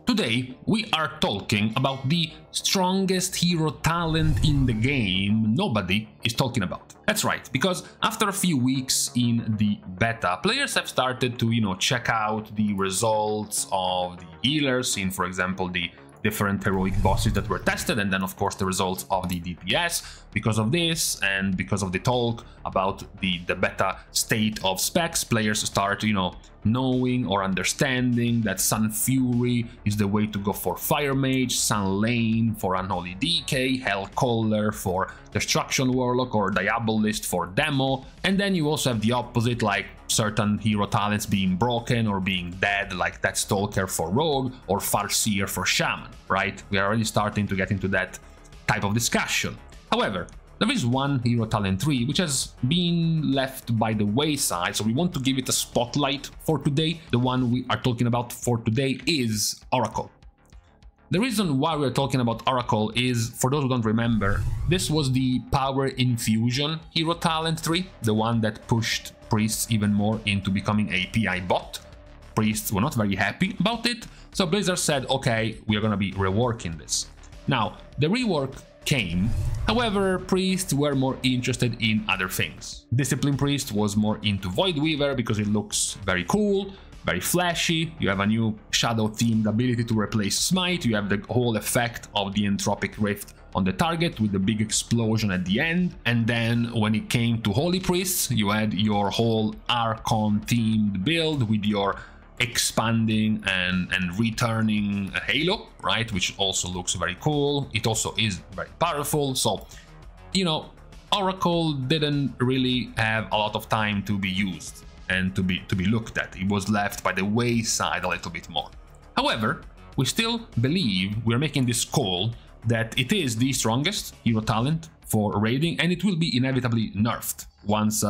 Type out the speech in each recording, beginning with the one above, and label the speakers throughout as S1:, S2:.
S1: Today we are talking about the strongest hero talent in the game nobody is talking about. That's right, because after a few weeks in the beta, players have started to, check out the results of the healers in, for example, the different heroic bosses that were tested, and then of course the results of the DPS. Because of this and because of the talk about the beta state of specs, players start knowing or understanding that Sun Fury is the way to go for Fire Mage, Sun Lane for Unholy Decay, Hell Caller for Destruction Warlock, or Diabolist for Demo. And then you also have the opposite, like certain hero talents being broken or being dead, like that Stalker for Rogue or Farseer for Shaman, right? We are already starting to get into that type of discussion. However, there is one hero talent tree which has been left by the wayside, so we want to give it a spotlight for today. The one we are talking about for today is Oracle. The reason why we're talking about Oracle is, for those who don't remember, this was the Power Infusion hero talent tree, the one that pushed Priests even more into becoming a PI bot. Priests were not very happy about it, so Blizzard said, okay, we are gonna be reworking this. Now, the rework came, however, Priests were more interested in other things. Discipline Priest was more into Void Weaver because it looks very cool, very flashy. You have a new shadow themed ability to replace Smite, you have the whole effect of the Entropic Rift on the target with the big explosion at the end, and then when it came to Holy Priests, you had your whole Archon themed build with your expanding and returning Halo, right, which also looks very cool. It also is very powerful. So, Oracle didn't really have a lot of time to be used and to be looked at. It was left by the wayside a little bit more. However, we still believe we're making this call that it is the strongest hero talent for raiding, and it will be inevitably nerfed once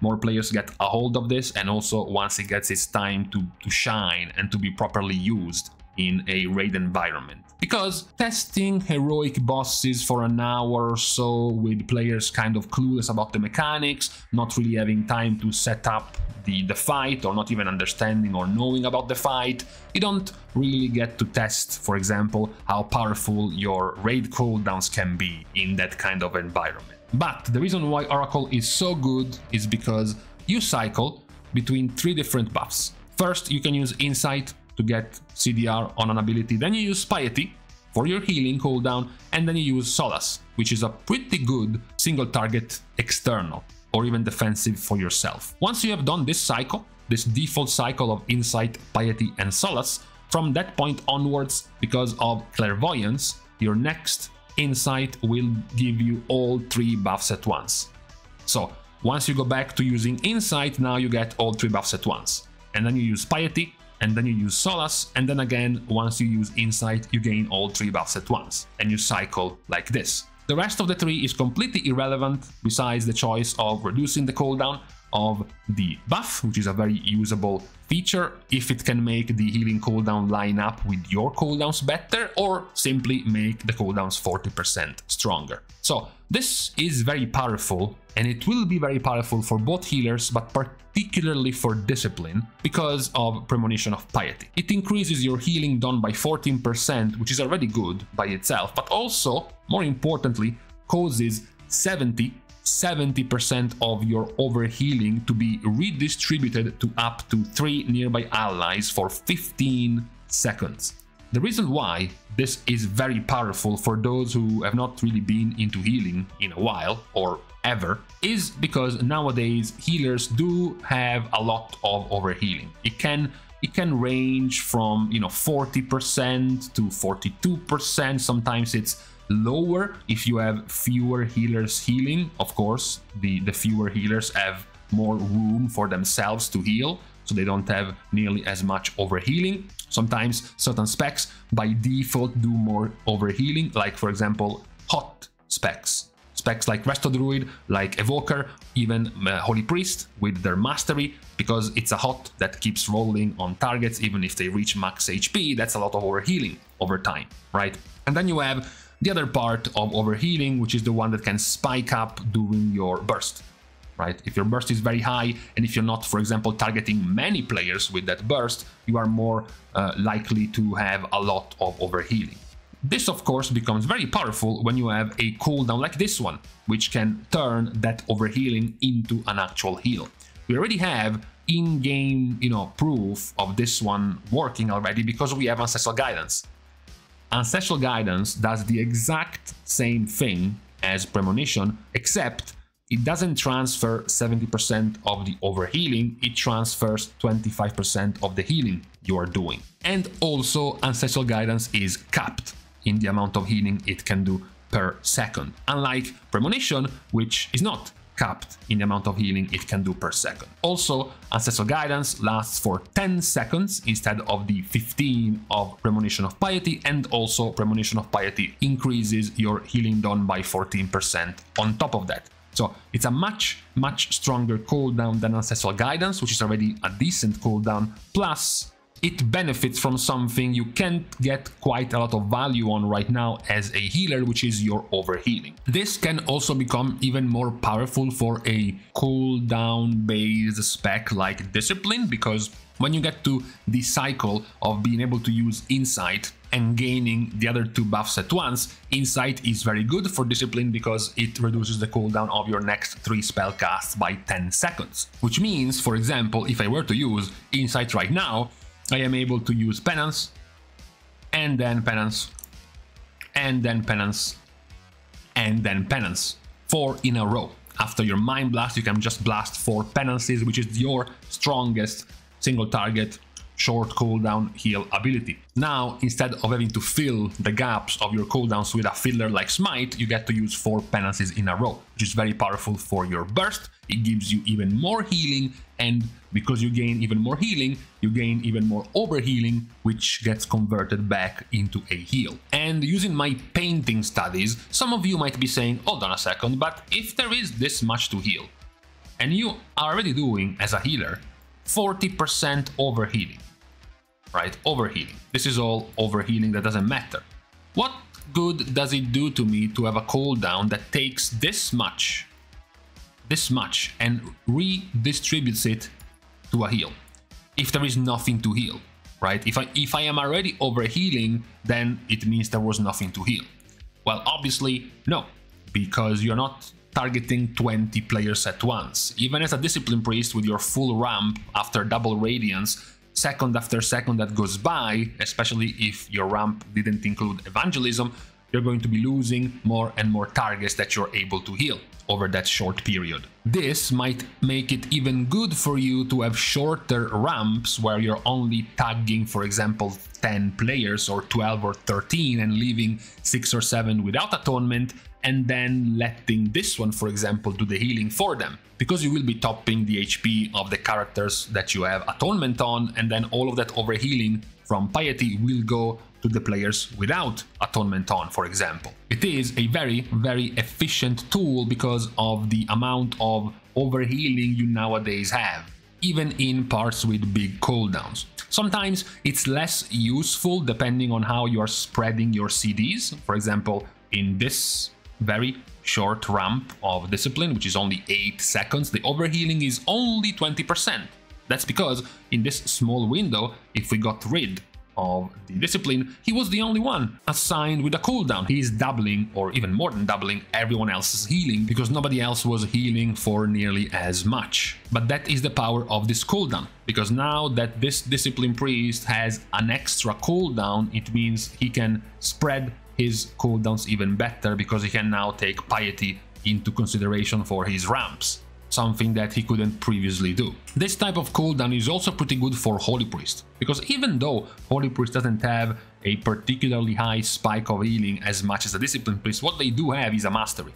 S1: more players get a hold of this, and also once it gets its time to shine and to be properly used in a raid environment. Because testing heroic bosses for an hour or so with players kind of clueless about the mechanics, not really having time to set up the fight, or not even understanding or knowing about the fight, you don't really get to test, for example, how powerful your raid cooldowns can be in that kind of environment. But the reason why Oracle is so good is because you cycle between 3 different buffs. First, you can use Insight to get CDR on an ability, then you use Piety for your healing cooldown, and then you use Solace, which is a pretty good single target external or even defensive for yourself. Once you have done this cycle, this default cycle of Insight, Piety and Solace, from that point onwards, because of Clairvoyance, your next Insight will give you all 3 buffs at once. So once you go back to using Insight, now you get all 3 buffs at once. And then you use Piety, and then you use Solace, and then again, once you use Insight, you gain all 3 buffs at once. And you cycle like this. The rest of the tree is completely irrelevant, besides the choice of reducing the cooldown of the buff, which is a very usable feature if it can make the healing cooldown line up with your cooldowns better, or simply make the cooldowns 40% stronger. So this is very powerful, and it will be very powerful for both healers, but particularly for Discipline because of Premonition of Piety. It increases your healing done by 14%, which is already good by itself, but also, more importantly, causes 70% of your overhealing to be redistributed to up to 3 nearby allies for 15 seconds. The reason why this is very powerful for those who have not really been into healing in a while or ever is because nowadays healers do have a lot of overhealing. It can range from 40% to 42%. Sometimes it's lower if you have fewer healers healing. Of course, the fewer healers have more room for themselves to heal, so they don't have nearly as much overhealing. Sometimes certain specs by default do more overhealing, like for example hot specs. Specs like Resto Druid, like Evoker, even Holy Priest with their Mastery, because it's a hot that keeps rolling on targets even if they reach max HP. That's a lot of overhealing over time, right? And then you have the other part of overhealing, which is the one that can spike up during your burst. right? If your burst is very high, and if you're not, for example, targeting many players with that burst, you are more likely to have a lot of overhealing. This, of course, becomes very powerful when you have a cooldown like this one, which can turn that overhealing into an actual heal. We already have in-game, proof of this one working already because we have Ancestral Guidance. Ancestral Guidance does the exact same thing as Premonition, except it doesn't transfer 70% of the overhealing, it transfers 25% of the healing you are doing. And also, Ancestral Guidance is capped in the amount of healing it can do per second, unlike Premonition, which is not capped in the amount of healing it can do per second. Also, Ancestral Guidance lasts for 10 seconds instead of the 15 of Premonition of Piety, and also Premonition of Piety increases your healing done by 14% on top of that. So it's a much stronger cooldown than Ancestral Guidance, which is already a decent cooldown, plus it benefits from something you can't get quite a lot of value on right now as a healer, which is your overhealing. This can also become even more powerful for a cooldown based spec like Discipline, because when you get to the cycle of being able to use Insight and gaining the other two buffs at once, Insight is very good for Discipline because it reduces the cooldown of your next 3 spell casts by 10 seconds. Which means, for example, if I were to use Insight right now, I am able to use Penance, and then Penance, and then Penance, and then Penance. 4 in a row. After your Mind Blast, you can just blast 4 penances, which is your strongest single target, short cooldown heal ability. Now, instead of having to fill the gaps of your cooldowns with a filler like Smite, you get to use 4 penances in a row, which is very powerful for your burst. It gives you even more healing, and because you gain even more healing, you gain even more overhealing, which gets converted back into a heal. And using my painting studies, some of you might be saying, hold on a second, but if there is this much to heal, and you are already doing, as a healer, 40% overhealing, right? Overhealing. This is all overhealing that doesn't matter. What good does it do to me to have a cooldown that takes this much, and redistributes it to a heal, if there is nothing to heal, right? If I am already overhealing, then it means there was nothing to heal. Well, obviously, no, because you're not targeting 20 players at once. Even as a Discipline Priest with your full ramp after double Radiance, second after second that goes by, especially if your ramp didn't include Evangelism, you're going to be losing more and more targets that you're able to heal over that short period. This might make it even good for you to have shorter ramps where you're only tagging, for example, 10 players or 12 or 13 and leaving 6 or 7 without atonement, and then letting this one, for example, do the healing for them, because you will be topping the HP of the characters that you have atonement on, and then all of that overhealing from Piety will go to the players without atonement on, for example. It is a very efficient tool because of the amount of overhealing you nowadays have, even in parts with big cooldowns. Sometimes it's less useful depending on how you are spreading your CDs. For example, in this very short ramp of Discipline, which is only 8 seconds, the overhealing is only 20%. That's because in this small window, if we got rid of the Discipline, he was the only one assigned with a cooldown. He is doubling, or even more than doubling, everyone else's healing, because nobody else was healing for nearly as much. But that is the power of this cooldown, because now that this Discipline Priest has an extra cooldown, it means he can spread his cooldowns even better, because he can now take Piety into consideration for his ramps, something that he couldn't previously do. This type of cooldown is also pretty good for Holy Priest, because even though Holy Priest doesn't have a particularly high spike of healing as much as a Discipline Priest, what they do have is a Mastery.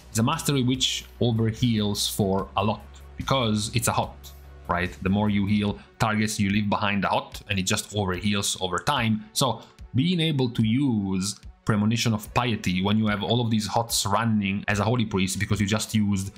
S1: It's a Mastery which overheals for a lot, because it's a hot, right? The more you heal targets you leave behind the hot, and it just overheals over time. So being able to use Premonition of Piety when you have all of these hots running as a Holy Priest, because you just used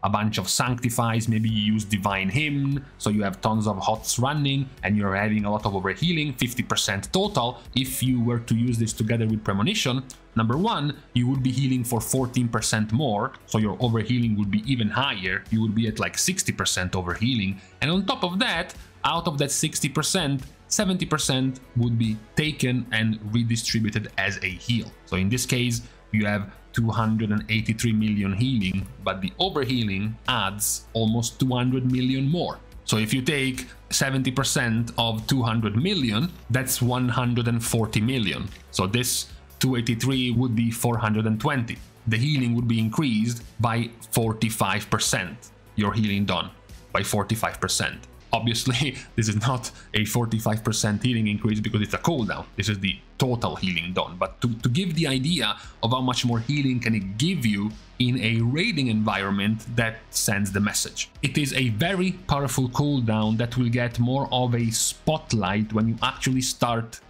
S1: a bunch of sanctifies, maybe you use divine hymn, so you have tons of HOTS running and you're having a lot of overhealing, 50% total. If you were to use this together with premonition, number one, you would be healing for 14% more, so your overhealing would be even higher. You would be at like 60% overhealing, and on top of that, out of that 60%, 70% would be taken and redistributed as a heal. So in this case, you have 283 million healing, but the overhealing adds almost 200 million more. So if you take 70% of 200 million, that's 140 million. So this 283 would be 420. The healing would be increased by 45%. Your healing done by 45%. Obviously, this is not a 45% healing increase because it's a cooldown. This is the total healing done. But to give the idea of how much more healing can it give you in a raiding environment, that sends the message. It is a very powerful cooldown that will get more of a spotlight when you actually start,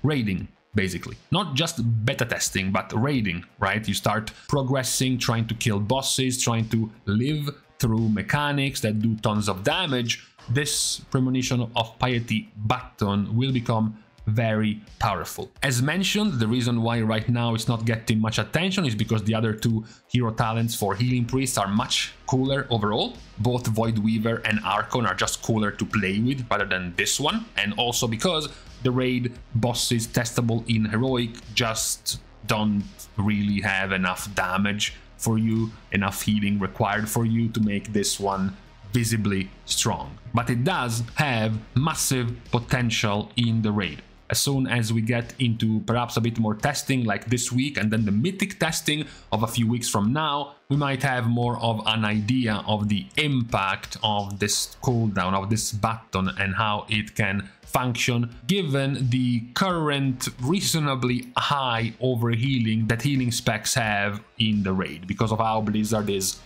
S1: raiding. Basically, not just beta testing, but raiding, right? You start progressing, trying to kill bosses, trying to live through mechanics that do tons of damage. This Premonition of Piety button will become very powerful. As mentioned, the reason why right now it's not getting much attention is because the other two hero talents for healing priests are much cooler overall. Both Void Weaver and Archon are just cooler to play with rather than this one, and also because the raid bosses testable in heroic just don't really have enough damage for you, enough healing required for you to make this one visibly strong. But it does have massive potential in the raid. As soon as we get into perhaps a bit more testing like this week, and then the mythic testing of a few weeks from now, we might have more of an idea of the impact of this cooldown, of this button, and how it can function given the current reasonably high overhealing that healing specs have in the raid, because of how Blizzard is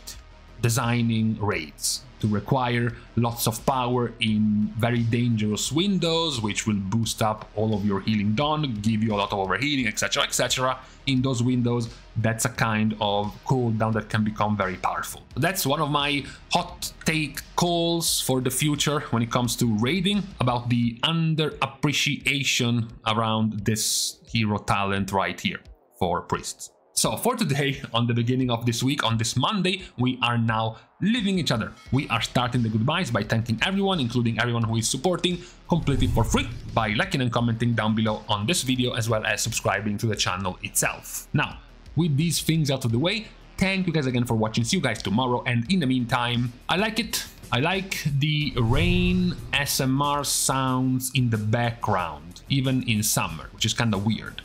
S1: designing raids to require lots of power in very dangerous windows, which will boost up all of your healing done, give you a lot of overhealing, etc, etc. In those windows, that's a kind of cooldown that can become very powerful. That's one of my hot take calls for the future when it comes to raiding, about the underappreciation around this hero talent right here for priests. So for today, on the beginning of this week, on this Monday, we are now leaving each other. We are starting the goodbyes by thanking everyone, including everyone who is supporting completely for free, by liking and commenting down below on this video, as well as subscribing to the channel itself. Now, with these things out of the way, thank you guys again for watching. See you guys tomorrow, and in the meantime, I like it. I like the rain ASMR sounds in the background, even in summer, which is kind of weird.